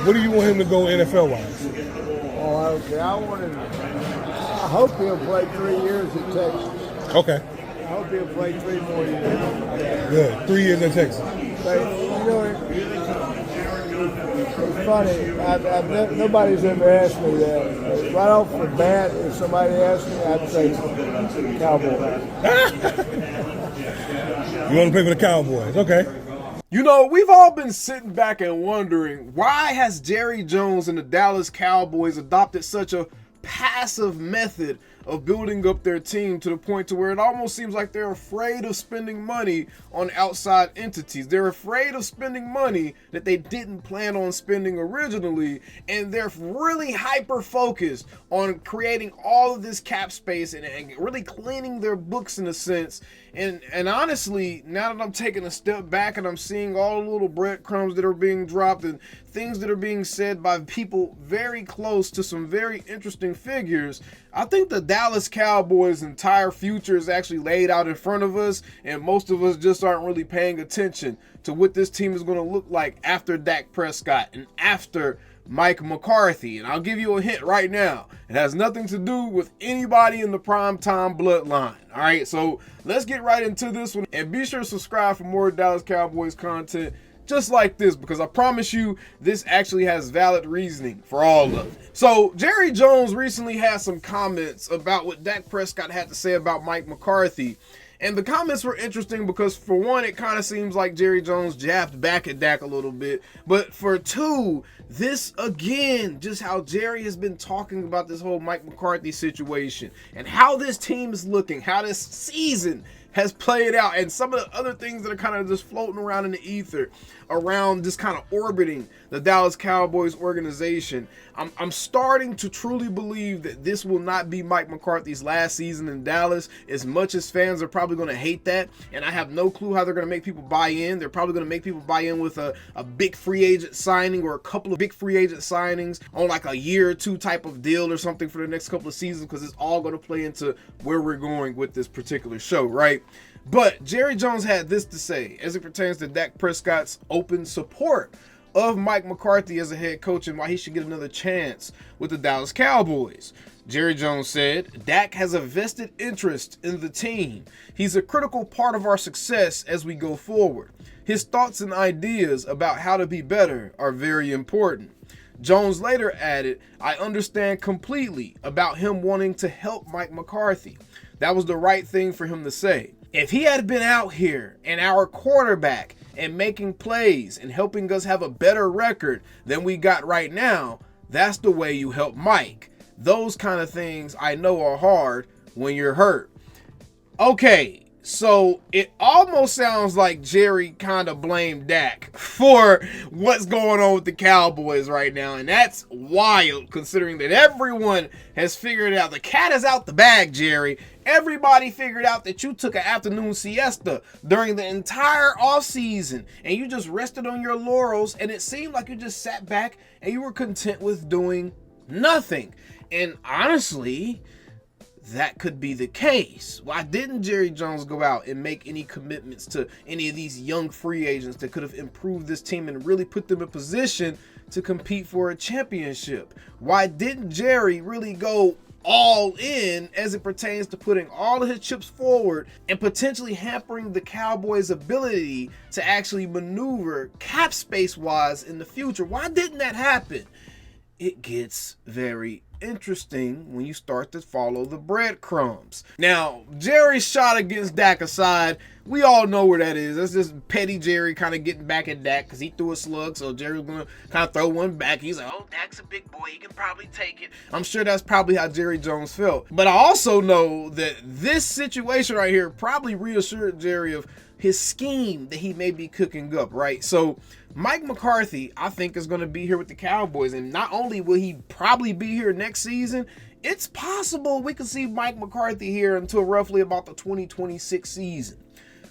What do you want him to go NFL-wise? Oh, I don't care. I hope he'll play 3 years at Texas. Okay. I hope he'll play 3 more years. Good. 3 years in Texas. But, it's funny. Nobody's ever asked me that. Right off the bat, if somebody asked me, I'd say Cowboys. You want to play for the Cowboys? Okay. You know, we've all been sitting back and wondering, why has Jerry Jones and the Dallas Cowboys adopted such a passive method of building up their team to the point to where it almost seems like they're afraid of spending money on outside entities. They're afraid of spending money that they didn't plan on spending originally, and they're really hyper focused on creating all of this cap space and really cleaning their books in a sense. And honestly, now that I'm taking a step back and I'm seeing all the little breadcrumbs that are being dropped and things that are being said by people very close to some very interesting figures, I think the Dallas Cowboys' entire future is actually laid out in front of us, and most of us just aren't really paying attention to what this team is going to look like after Dak Prescott and after Mike McCarthy. And I'll give you a hint right now. It has nothing to do with anybody in the primetime bloodline. All right, so let's get right into this one. And be sure to subscribe for more Dallas Cowboys content just like this, because I promise you this actually has valid reasoning for all of it. So Jerry Jones recently had some comments about what Dak Prescott had to say about Mike McCarthy. And the comments were interesting because, for one, it kind of seems like Jerry Jones jabbed back at Dak a little bit. But for two, this again, just how Jerry has been talking about this whole Mike McCarthy situation and how this team is looking, how this season has played out, and some of the other things that are kind of just floating around in the ether around just kind of orbiting the Dallas Cowboys organization. I'm starting to truly believe that this will not be Mike McCarthy's last season in Dallas, as much as fans are probably going to hate that, and I have no clue how they're going to make people buy in. They're probably going to make people buy in with a big free agent signing or a couple of big free agent signings on like a year or two type of deal or something for the next couple of seasons, because it's all going to play into where we're going with this particular show, right? But Jerry Jones had this to say as it pertains to Dak Prescott's open support of Mike McCarthy as a head coach and why he should get another chance with the Dallas Cowboys. Jerry Jones said, "Dak has a vested interest in the team. He's a critical part of our success as we go forward. His thoughts and ideas about how to be better are very important." Jones later added, "I understand completely about him wanting to help Mike McCarthy. That was the right thing for him to say. If he had been out here and our quarterback and making plays and helping us have a better record than we got right now, that's the way you help Mike. Those kind of things I know are hard when you're hurt." Okay, so it almost sounds like Jerry kind of blamed Dak for what's going on with the Cowboys right now, and that's wild considering that everyone has figured it out. The cat is out the bag, Jerry. Everybody figured out that you took an afternoon siesta during the entire offseason and you just rested on your laurels, and it seemed like you just sat back and you were content with doing nothing. And honestly, that could be the case. Why didn't Jerry Jones go out and make any commitments to any of these young free agents that could have improved this team and really put them in position to compete for a championship? Why didn't Jerry really go all in as it pertains to putting all of his chips forward and potentially hampering the Cowboys' ability to actually maneuver cap space wise in the future? Why didn't that happen? It gets very interesting when you start to follow the breadcrumbs. Now, Jerry's shot against Dak aside, we all know where that is. That's just petty Jerry kind of getting back at Dak because he threw a slug, so Jerry's going to kind of throw one back. He's like, "Oh, Dak's a big boy. He can probably take it." I'm sure that's probably how Jerry Jones felt. But I also know that this situation right here probably reassured Jerry of his scheme that he may be cooking up, right? So Mike McCarthy, I think, is going to be here with the Cowboys, and not only will he probably be here next season, it's possible we could see Mike McCarthy here until roughly about the 2026 season.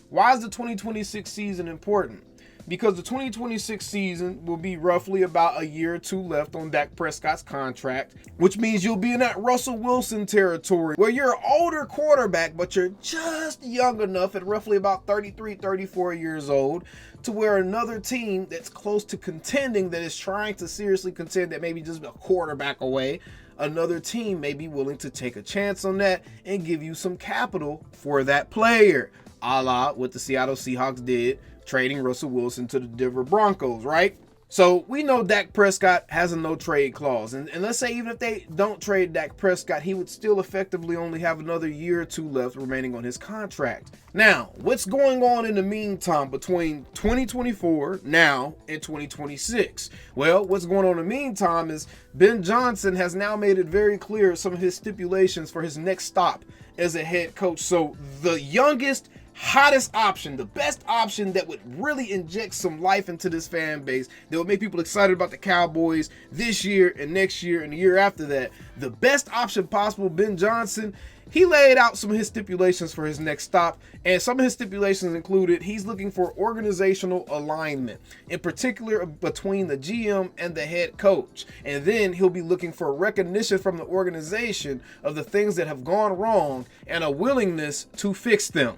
Why is the 2026 season important? because the 2026 season will be roughly about a year or two left on Dak Prescott's contract, which means you'll be in that Russell Wilson territory where you're an older quarterback, but you're just young enough at roughly about 33, 34 years old to where another team that's close to contending, that is trying to seriously contend, that maybe just a quarterback away, another team may be willing to take a chance on that and give you some capital for that player, a la what the Seattle Seahawks did, trading Russell Wilson to the Denver Broncos, right? So we know Dak Prescott has a no-trade clause. And let's say even if they don't trade Dak Prescott, he would still effectively only have another year or two left remaining on his contract. Now, what's going on in the meantime between 2024 now and 2026? Well, what's going on in the meantime is Ben Johnson has now made it very clear some of his stipulations for his next stop as a head coach. So the youngest, hottest option, the best option that would really inject some life into this fan base, that would make people excited about the Cowboys this year and next year and the year after that, the best option possible, Ben Johnson, he laid out some of his stipulations for his next stop, and some of his stipulations included he's looking for organizational alignment, in particular between the GM and the head coach, and then he'll be looking for recognition from the organization of the things that have gone wrong and a willingness to fix them.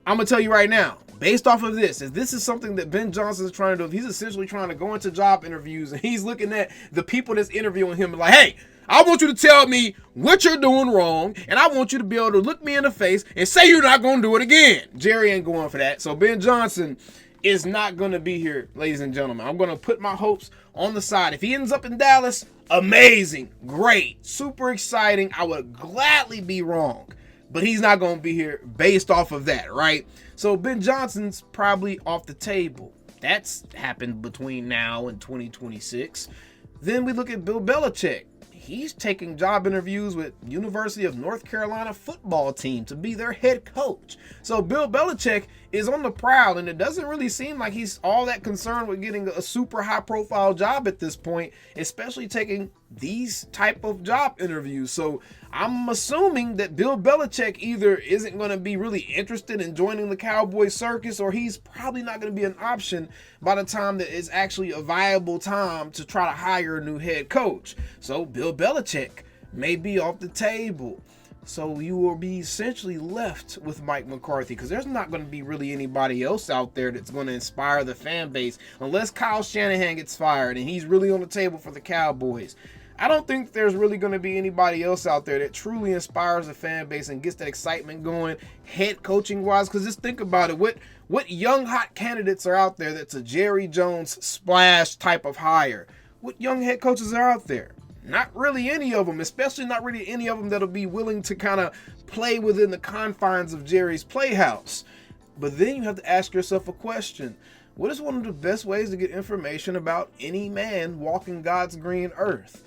I'm going to tell you right now, based off of this, if this is something that Ben Johnson is trying to do, if he's essentially trying to go into job interviews and he's looking at the people that's interviewing him and like, hey, I want you to tell me what you're doing wrong, and I want you to be able to look me in the face and say you're not going to do it again. Jerry ain't going for that. So Ben Johnson is not going to be here, ladies and gentlemen. I'm going to put my hopes on the side. If he ends up in Dallas, amazing, great, super exciting. I would gladly be wrong. But he's not going to be here based off of that, right? So Ben Johnson's probably off the table. That's happened between now and 2026. Then we look at Bill Belichick. He's taking job interviews with University of North Carolina football team to be their head coach. So Bill Belichick is on the prowl, and it doesn't really seem like he's all that concerned with getting a super high profile job at this point, especially taking these type of job interviews. So I'm assuming that Bill Belichick either isn't going to be really interested in joining the Cowboys circus, or he's probably not going to be an option by the time that it's actually a viable time to try to hire a new head coach. So Bill Belichick may be off the table. So you will be essentially left with Mike McCarthy, because there's not going to be really anybody else out there that's going to inspire the fan base unless Kyle Shanahan gets fired and he's really on the table for the Cowboys. I don't think there's really going to be anybody else out there that truly inspires the fan base and gets that excitement going head coaching wise. Because just think about it. What young hot candidates are out there that's a Jerry Jones splash type of hire? What young head coaches are out there? Not really any of them, especially not really any of them that'll be willing to kind of play within the confines of Jerry's playhouse. But then you have to ask yourself a question. What is one of the best ways to get information about any man walking God's green earth?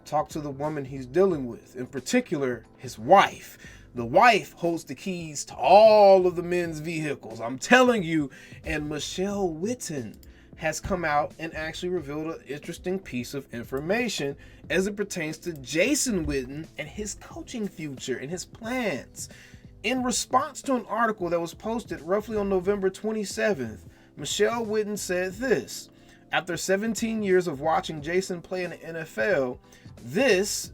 Talk to the woman he's dealing with, in particular, his wife. The wife holds the keys to all of the men's vehicles, I'm telling you. And Michelle Witten has come out and actually revealed an interesting piece of information as it pertains to Jason Witten and his coaching future and his plans. In response to an article that was posted roughly on November 27th, Michelle Witten said this: after 17 years of watching Jason play in the NFL, this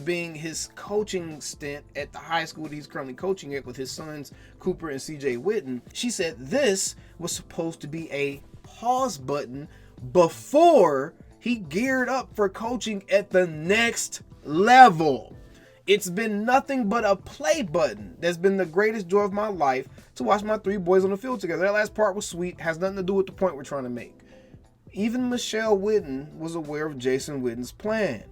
being his coaching stint at the high school that he's currently coaching at with his sons Cooper and CJ Witten, she said this was supposed to be a pause button before he geared up for coaching at the next level. It's been nothing but a play button. That's been the greatest joy of my life, to watch my three boys on the field together. That last part was sweet, has nothing to do with the point we're trying to make. Even Michelle Witten was aware of Jason Witten's plan.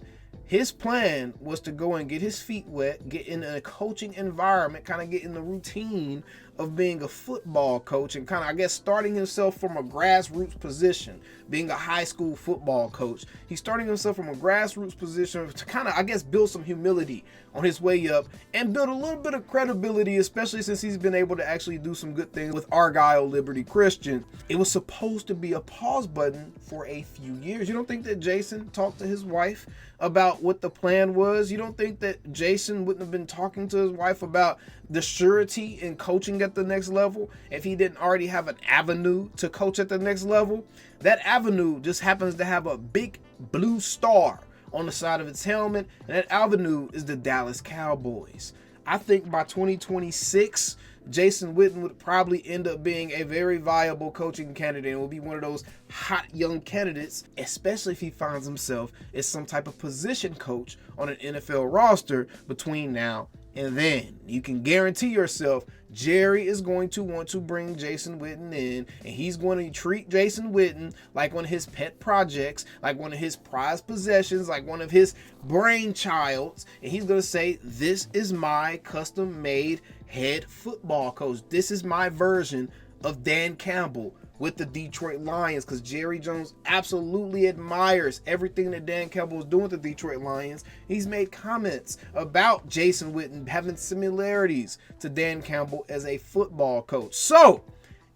His plan was to go and get his feet wet, get in a coaching environment, kind of get in the routine of being a football coach, and kind of, I guess, starting himself from a grassroots position, being a high school football coach. He's starting himself from a grassroots position to kind of, I guess, build some humility on his way up and build a little bit of credibility, especially since he's been able to actually do some good things with Argyle Liberty Christian. It was supposed to be a pause button for a few years. You don't think that Jason talked to his wife about what the plan was? You don't think that Jason wouldn't have been talking to his wife about the surety in coaching at at the next level, if he didn't already have an avenue to coach at the next level, that avenue just happens to have a big blue star on the side of its helmet, and that avenue is the Dallas Cowboys. I think by 2026, Jason Witten would probably end up being a very viable coaching candidate and will be one of those hot young candidates, especially if he finds himself as some type of position coach on an NFL roster between now and then. You can guarantee yourself Jerry is going to want to bring Jason Witten in, and he's going to treat Jason Witten like one of his pet projects, like one of his prized possessions, like one of his brainchilds, and he's going to say, this is my custom-made head football coach. This is my version of Dan Campbell with the Detroit Lions, because Jerry Jones absolutely admires everything that Dan Campbell is doing with the Detroit Lions. He's made comments about Jason Witten having similarities to Dan Campbell as a football coach. So,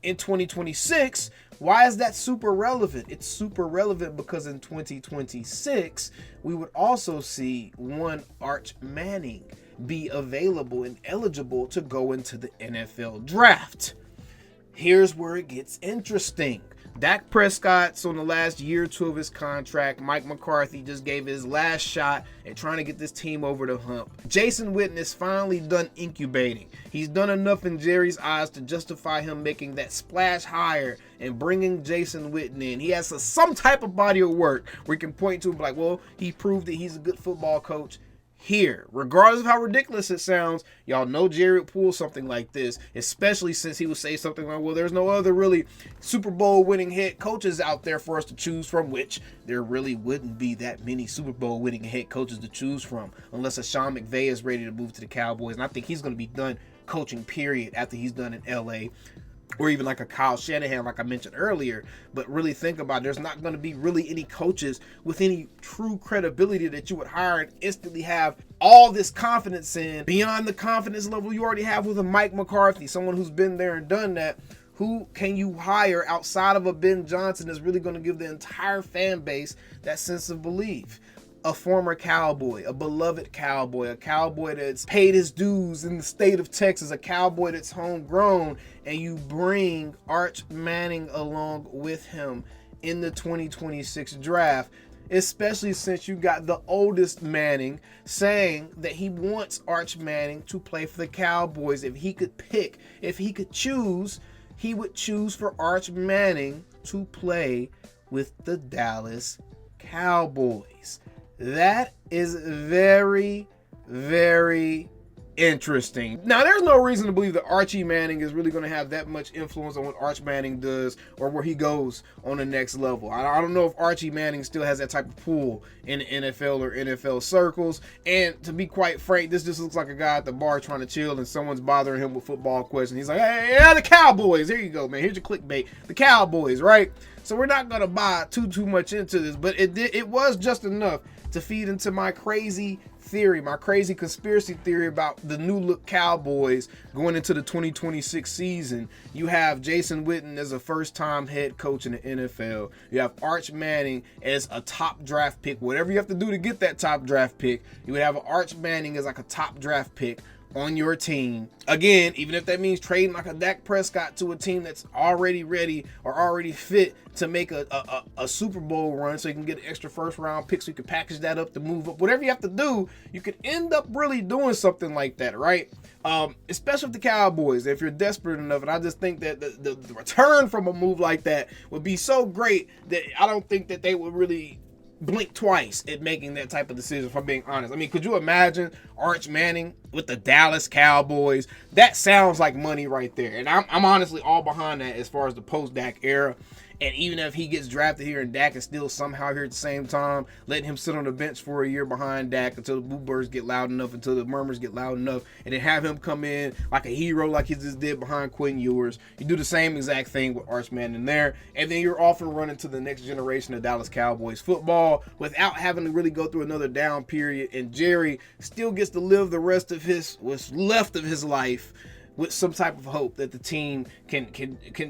in 2026, why is that super relevant? It's super relevant because in 2026, we would also see one Arch Manning be available and eligible to go into the NFL draft. Here's where it gets interesting. Dak Prescott's on the last year or two of his contract. Mike McCarthy just gave his last shot at trying to get this team over the hump. Jason Witten is finally done incubating. He's done enough in Jerry's eyes to justify him making that splash hire and bringing Jason Witten in. He has some type of body of work where he can point to and be like, well, he proved that he's a good football coach here. Regardless of how ridiculous it sounds, y'all know Jerry would pull something like this, especially since he would say something like, well, there's no other really Super Bowl winning head coaches out there for us to choose from, which there really wouldn't be that many Super Bowl winning head coaches to choose from unless a Sean McVay is ready to move to the Cowboys. And I think he's going to be done coaching, period, after he's done in LA. Or even like a Kyle Shanahan, like I mentioned earlier. But really think about it. There's not going to be really any coaches with any true credibility that you would hire and instantly have all this confidence in beyond the confidence level you already have with a Mike McCarthy, someone who's been there and done that. Who can you hire outside of a Ben Johnson that's really going to give the entire fan base that sense of belief? A former Cowboy, a beloved Cowboy, a Cowboy that's paid his dues in the state of Texas, a Cowboy that's homegrown, and you bring Arch Manning along with him in the 2026 draft, especially since you got the oldest Manning saying that he wants Arch Manning to play for the Cowboys. If he could pick, if he could choose, he would choose for Arch Manning to play with the Dallas Cowboys. That is very, very interesting. Now, there's no reason to believe that Archie Manning is really going to have that much influence on what Arch Manning does or where he goes on the next level. I don't know if Archie Manning still has that type of pull in the NFL or NFL circles. And to be quite frank, this just looks like a guy at the bar trying to chill and someone's bothering him with football questions. He's like, hey, yeah, the Cowboys. Here you go, man. Here's your clickbait. The Cowboys, right? So we're not going to buy too much into this, but it was just enough to feed into my crazy theory, my crazy conspiracy theory about the new look Cowboys going into the 2026 season. You have Jason Witten as a first-time head coach in the NFL. You have Arch Manning as a top draft pick. Whatever you have to do to get that top draft pick, you would have Arch Manning as like a top draft pick on your team. Again, even if that means trading like a Dak Prescott to a team that's already ready or already fit to make a Super Bowl run so you can get an extra first round pick so you can package that up to move up. Whatever you have to do, you could end up really doing something like that, right? Especially with the Cowboys, if you're desperate enough. And I just think that the return from a move like that would be so great that I don't think that they would really blink twice at making that type of decision, if I'm being honest. I mean, could you imagine Arch Manning with the Dallas Cowboys? That sounds like money right there. And I'm honestly all behind that as far as the post-Dak era. And even if he gets drafted here and Dak is still somehow here at the same time, letting him sit on the bench for a year behind Dak until the boo birds get loud enough, until the murmurs get loud enough, and then have him come in like a hero like he just did behind Quinn Ewers. You do the same exact thing with Arch Manning there, and then you're off and running to the next generation of Dallas Cowboys football without having to really go through another down period, and Jerry still gets to live the rest of what's left of his life with some type of hope that the team can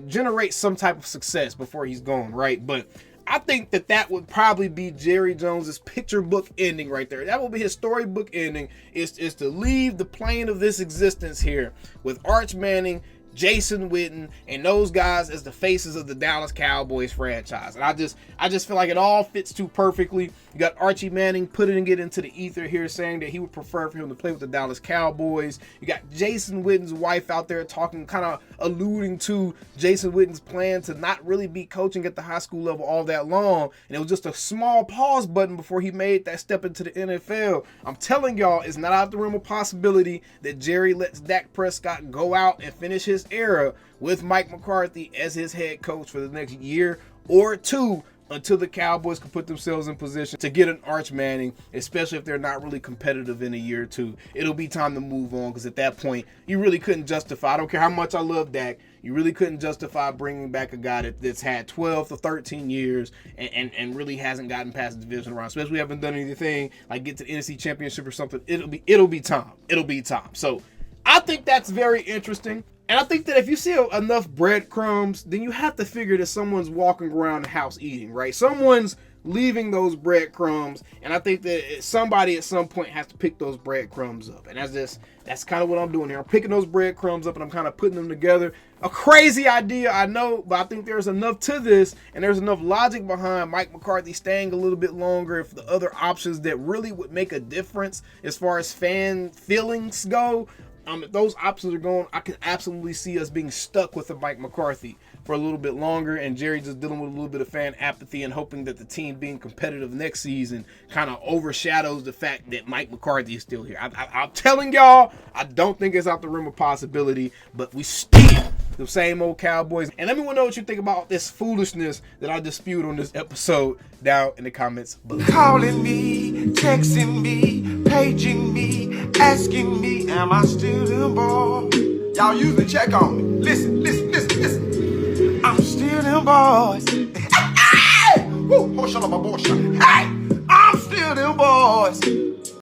generate some type of success before he's gone, right? But I think that would probably be Jerry Jones's picture book ending right there. That will be his storybook ending, is to leave the plane of this existence here with Arch Manning Jason Witten, and those guys as the faces of the Dallas Cowboys franchise. And I just feel like it all fits too perfectly. You got Archie Manning putting it into the ether here, saying that he would prefer for him to play with the Dallas Cowboys. You got Jason Witten's wife out there talking, kind of alluding to Jason Witten's plan to not really be coaching at the high school level all that long. And it was just a small pause button before he made that step into the NFL. I'm telling y'all, it's not out the realm of possibility that Jerry lets Dak Prescott go out and finish his era with Mike McCarthy as his head coach for the next year or two, until the Cowboys can put themselves in position to get an Arch Manning, especially if they're not really competitive in a year or two. It'll be time to move on, because at that point, you really couldn't justify, I don't care how much I love Dak, you really couldn't justify bringing back a guy that's had 12 to 13 years and really hasn't gotten past the division round, especially haven't done anything like get to the NFC Championship or something. It'll be time. It'll be time. So I think that's very interesting. And I think that if you see enough breadcrumbs, then you have to figure that someone's walking around the house eating, right? Someone's leaving those breadcrumbs, and I think that somebody at some point has to pick those breadcrumbs up. And that's kind of what I'm doing here. I'm picking those breadcrumbs up and I'm kind of putting them together. A crazy idea, I know, but I think there's enough to this, and there's enough logic behind Mike McCarthy staying a little bit longer if the other options that really would make a difference as far as fan feelings go. If those options are gone, I can absolutely see us being stuck with a Mike McCarthy for a little bit longer, and Jerry just dealing with a little bit of fan apathy and hoping that the team being competitive next season kind of overshadows the fact that Mike McCarthy is still here. I'm telling y'all, I don't think it's out the realm of possibility, but we still the same old Cowboys. And let me know what you think about this foolishness that I just spewed on this episode down in the comments below. Calling me, texting me, paging me, asking me, am I still them boys? Y'all usually check on me. Listen. I'm still them boys. Hey! Woo! Oh, shut up, my boy. Hey! I'm still them boys.